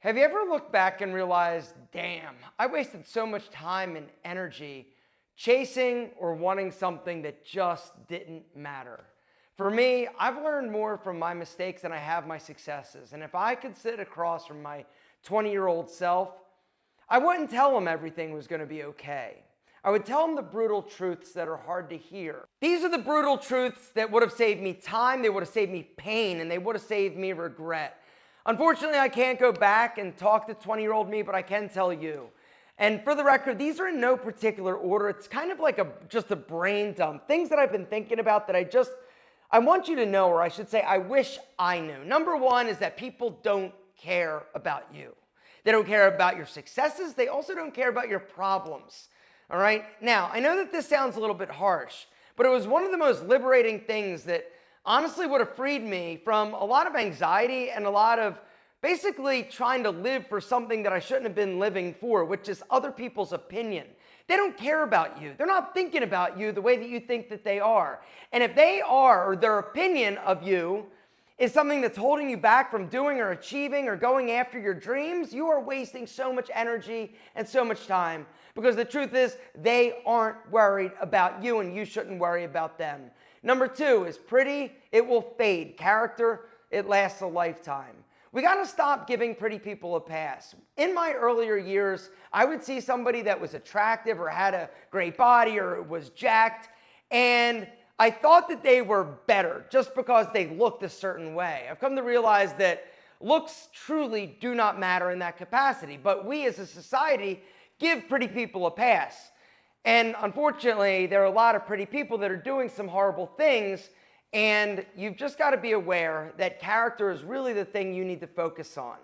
Have you ever looked back and realized, damn, I wasted so much time and energy chasing or wanting something that just didn't matter? For me, I've learned more from my mistakes than I have my successes. And if I could sit across from my 20-year-old self, I wouldn't tell him everything was going to be okay. I would tell him the brutal truths that are hard to hear. These are the brutal truths that would have saved me time, they would have saved me pain, and they would have saved me regret. Unfortunately, I can't go back and talk to 20-year-old me, but I can tell you. And for the record, these are in no particular order. It's kind of like just a brain dump. Things that I've been thinking about that I want you to know, or I should say, I wish I knew. Number one is that people don't care about you. They don't care about your successes. They also don't care about your problems. All right? Now, I know that this sounds a little bit harsh, but it was one of the most liberating things that honestly would have freed me from a lot of anxiety and a lot of basically trying to live for something that I shouldn't have been living for, which is other people's opinion. They don't care about you. They're not thinking about you the way that you think that they are. And if they are, or their opinion of you is something that's holding you back from doing or achieving or going after your dreams, you are wasting so much energy and so much time, because the truth is they aren't worried about you and you shouldn't worry about them. Number two is pretty, it will fade. Character, it lasts a lifetime. We got to stop giving pretty people a pass. In my earlier years, I would see somebody that was attractive or had a great body or was jacked, and I thought that they were better just because they looked a certain way. I've come to realize that looks truly do not matter in that capacity, but we as a society give pretty people a pass. And unfortunately, there are a lot of pretty people that are doing some horrible things, and you've just got to be aware that character is really the thing you need to focus on.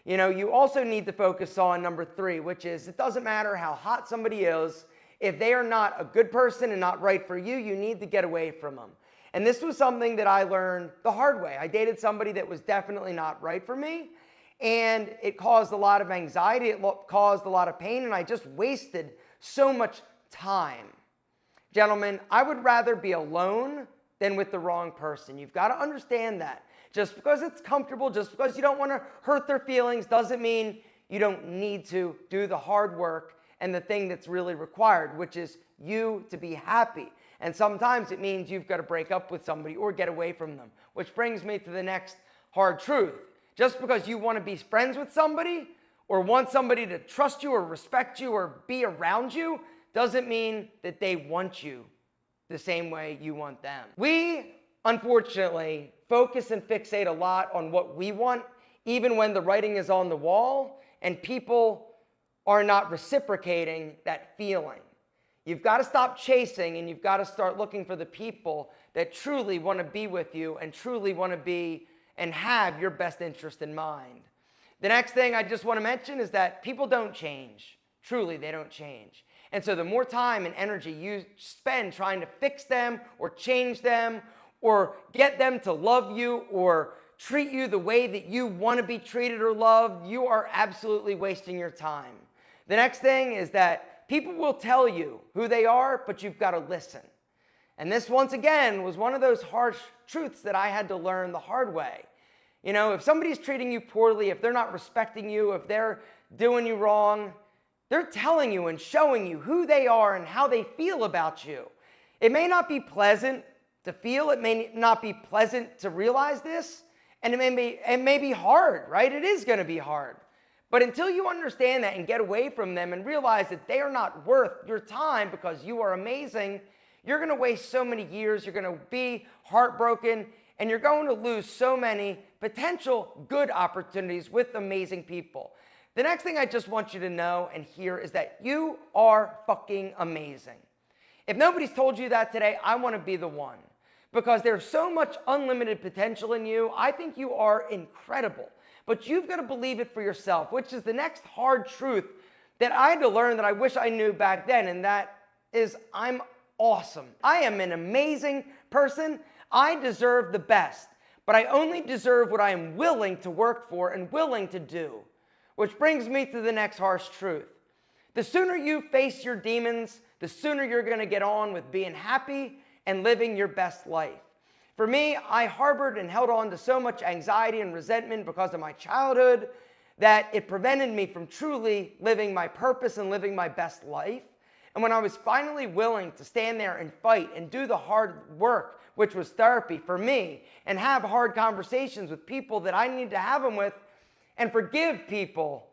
You know, you also need to focus on number three, which is it doesn't matter how hot somebody is. If they are not a good person and not right for you, you need to get away from them. And this was something that I learned the hard way. I dated somebody that was definitely not right for me, and it caused a lot of anxiety, it caused a lot of pain, and I just wasted so much time. Gentlemen, I would rather be alone than with the wrong person. You've got to understand that. Just because it's comfortable, just because you don't want to hurt their feelings, doesn't mean you don't need to do the hard work and the thing that's really required, which is you to be happy. And sometimes it means you've got to break up with somebody or get away from them, which brings me to the next hard truth. Just because you want to be friends with somebody or want somebody to trust you or respect you or be around you doesn't mean that they want you the same way you want them. We, unfortunately, focus and fixate a lot on what we want, even when the writing is on the wall and people are not reciprocating that feeling. You've got to stop chasing, and you've got to start looking for the people that truly want to be with you and truly want to be and have your best interest in mind. The next thing I just want to mention is that people don't change. Truly, they don't change. And so the more time and energy you spend trying to fix them or change them or get them to love you or treat you the way that you want to be treated or loved, you are absolutely wasting your time. The next thing is that people will tell you who they are, but you've got to listen. And this, once again, was one of those harsh truths that I had to learn the hard way. You know, if somebody's treating you poorly, if they're not respecting you, if they're doing you wrong, they're telling you and showing you who they are and how they feel about you. It may not be pleasant to feel, it may not be pleasant to realize this, and it may be hard, right? It is going to be hard. But until you understand that and get away from them and realize that they are not worth your time because you are amazing, you're going to waste so many years, you're going to be heartbroken, and you're going to lose so many potential good opportunities with amazing people. The next thing I just want you to know and hear is that you are fucking amazing. If nobody's told you that today, I want to be the one, because there's so much unlimited potential in you. I think you are incredible, but you've got to believe it for yourself, which is the next hard truth that I had to learn that I wish I knew back then, and that is I'm awesome. I am an amazing person. I deserve the best, but I only deserve what I am willing to work for and willing to do. Which brings me to the next harsh truth. The sooner you face your demons, the sooner you're going to get on with being happy and living your best life. For me, I harbored and held on to so much anxiety and resentment because of my childhood that it prevented me from truly living my purpose and living my best life. And when I was finally willing to stand there and fight and do the hard work, which was therapy for me, and have hard conversations with people that I need to have them with, and forgive people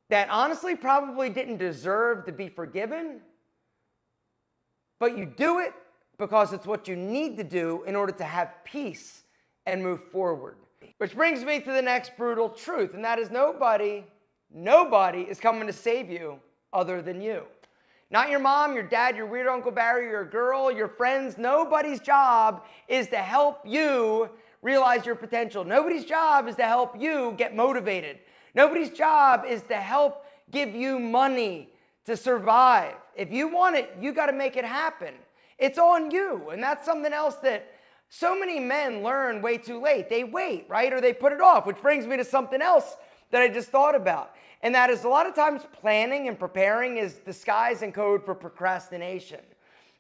that honestly probably didn't deserve to be forgiven, but you do it because it's what you need to do in order to have peace and move forward. Which brings me to the next brutal truth, and that is nobody is coming to save you other than you. Not your mom, your dad, your weird Uncle Barry, your girl, your friends. Nobody's job is to help you realize your potential. Nobody's job is to help you get motivated. Nobody's job is to help give you money to survive. If you want it, you got to make it happen. It's on you. And that's something else that so many men learn way too late. They wait, right? Or they put it off, which brings me to something else that I just thought about. And that is a lot of times planning and preparing is disguise and code for procrastination,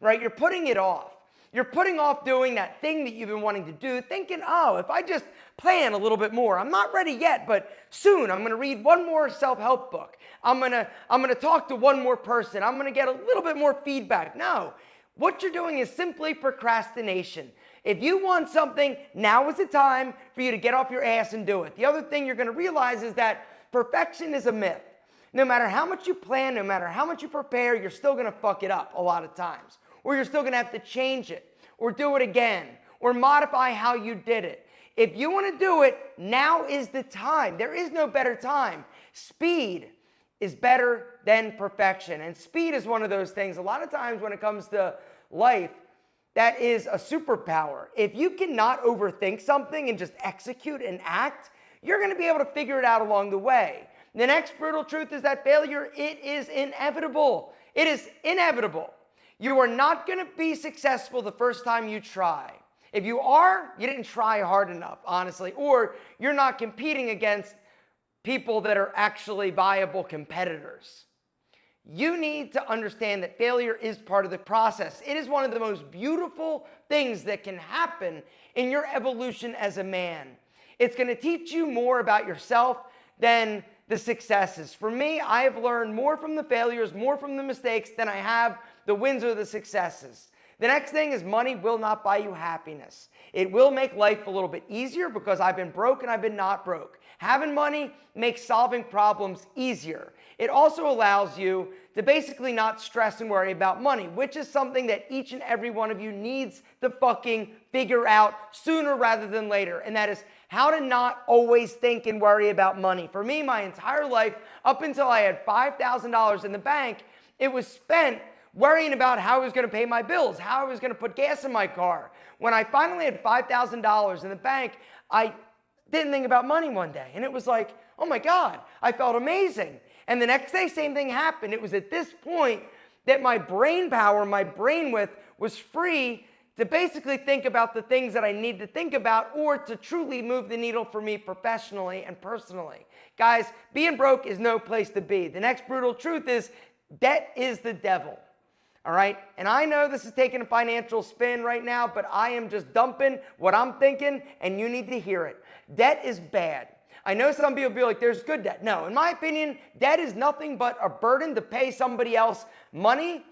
right? You're putting it off. You're putting off doing that thing that you've been wanting to do, thinking, oh, if I just plan a little bit more, I'm not ready yet, but soon I'm going to read one more self-help book. I'm going to talk to one more person. I'm going to get a little bit more feedback. No, what you're doing is simply procrastination. If you want something, now is the time for you to get off your ass and do it. The other thing you're going to realize is that perfection is a myth. No matter how much you plan, no matter how much you prepare, you're still going to fuck it up a lot of times. Or you're still going to have to change it, or do it again, or modify how you did it. If you want to do it, now is the time. There is no better time. Speed is better than perfection. And speed is one of those things, a lot of times when it comes to life, that is a superpower. If you cannot overthink something and just execute and act, you're going to be able to figure it out along the way. The next brutal truth is that failure, it is inevitable. It is inevitable. You are not going to be successful the first time you try. If you are, you didn't try hard enough, honestly, or you're not competing against people that are actually viable competitors. You need to understand that failure is part of the process. It is one of the most beautiful things that can happen in your evolution as a man. It's going to teach you more about yourself than the successes. For me, I have learned more from the failures, more from the mistakes than I have the wins or the successes. The next thing is money will not buy you happiness. It will make life a little bit easier because I've been broke and I've been not broke. Having money makes solving problems easier. It also allows you to basically not stress and worry about money, which is something that each and every one of you needs to fucking figure out sooner rather than later. And that is how to not always think and worry about money. For me, my entire life, up until I had $5,000 in the bank, it was spent worrying about how I was going to pay my bills, how I was going to put gas in my car. When I finally had $5,000 in the bank, I didn't think about money one day. And it was like, oh my God, I felt amazing. And the next day, same thing happened. It was at this point that my brain power, my brain width was free to basically think about the things that I need to think about or to truly move the needle for me professionally and personally. Guys, being broke is no place to be. The next brutal truth is debt is the devil. All right? And I know this is taking a financial spin right now, but I am just dumping what I'm thinking, and you need to hear it. Debt is bad. I know some people be like, there's good debt. No, in my opinion, debt is nothing but a burden to pay somebody else money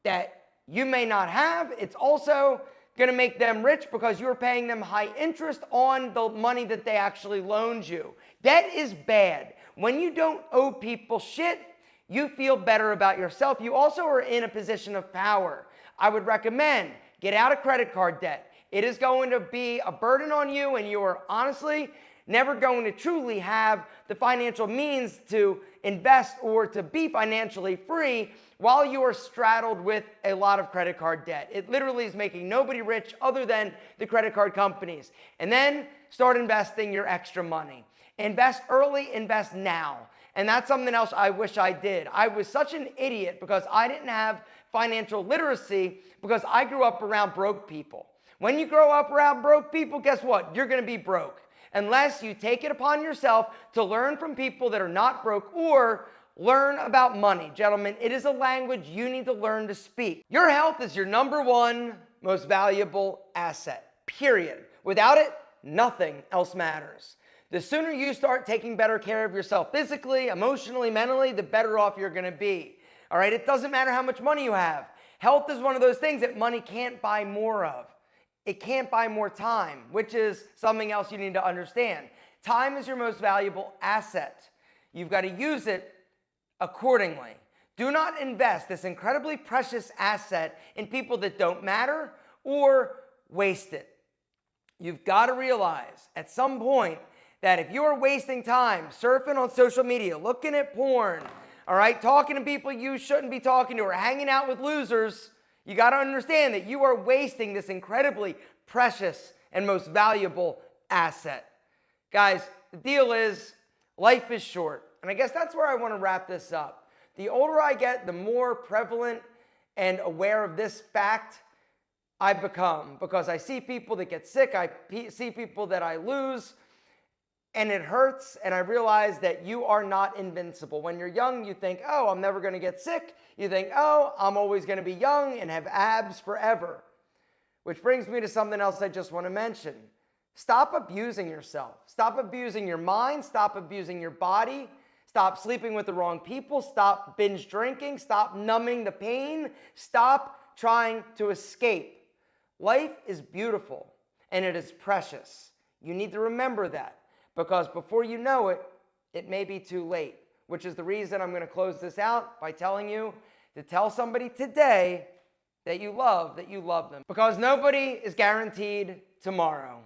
that you may not have. It's also going to make them rich because you're paying them high interest on the money that they actually loaned you. Debt is bad. When you don't owe people shit, you feel better about yourself. You also are in a position of power. I would recommend get out of credit card debt. It is going to be a burden on you, and you are honestly never going to truly have the financial means to invest or to be financially free while you are straddled with a lot of credit card debt. It literally is making nobody rich other than the credit card companies. And then start investing your extra money. Invest early, invest now. And that's something else I wish I did. I was such an idiot because I didn't have financial literacy because I grew up around broke people. When you grow up around broke people, guess what? You're going to be broke. Unless you take it upon yourself to learn from people that are not broke or learn about money. Gentlemen, it is a language you need to learn to speak. Your health is your number one most valuable asset, period. Without it, nothing else matters. The sooner you start taking better care of yourself physically, emotionally, mentally, the better off you're going to be. All right, it doesn't matter how much money you have. Health is one of those things that money can't buy more of. It can't buy more time, which is something else you need to understand. Time is your most valuable asset. You've got to use it accordingly. Do not invest this incredibly precious asset in people that don't matter or waste it. You've got to realize at some point that if you're wasting time surfing on social media, looking at porn, all right, talking to people you shouldn't be talking to, or hanging out with losers, you got to understand that you are wasting this incredibly precious and most valuable asset. Guys, the deal is life is short. And I guess that's where I want to wrap this up. The older I get, the more prevalent and aware of this fact I become, because I see people that get sick, I see people that I lose, and it hurts, and I realize that you are not invincible. When you're young, you think, oh, I'm never going to get sick. You think, oh, I'm always going to be young and have abs forever. Which brings me to something else I just want to mention. Stop abusing yourself. Stop abusing your mind. Stop abusing your body. Stop sleeping with the wrong people. Stop binge drinking. Stop numbing the pain. Stop trying to escape. Life is beautiful and it is precious. You need to remember that, because before you know it, it may be too late, which is the reason I'm going to close this out by telling you to tell somebody today that you love them, because nobody is guaranteed tomorrow.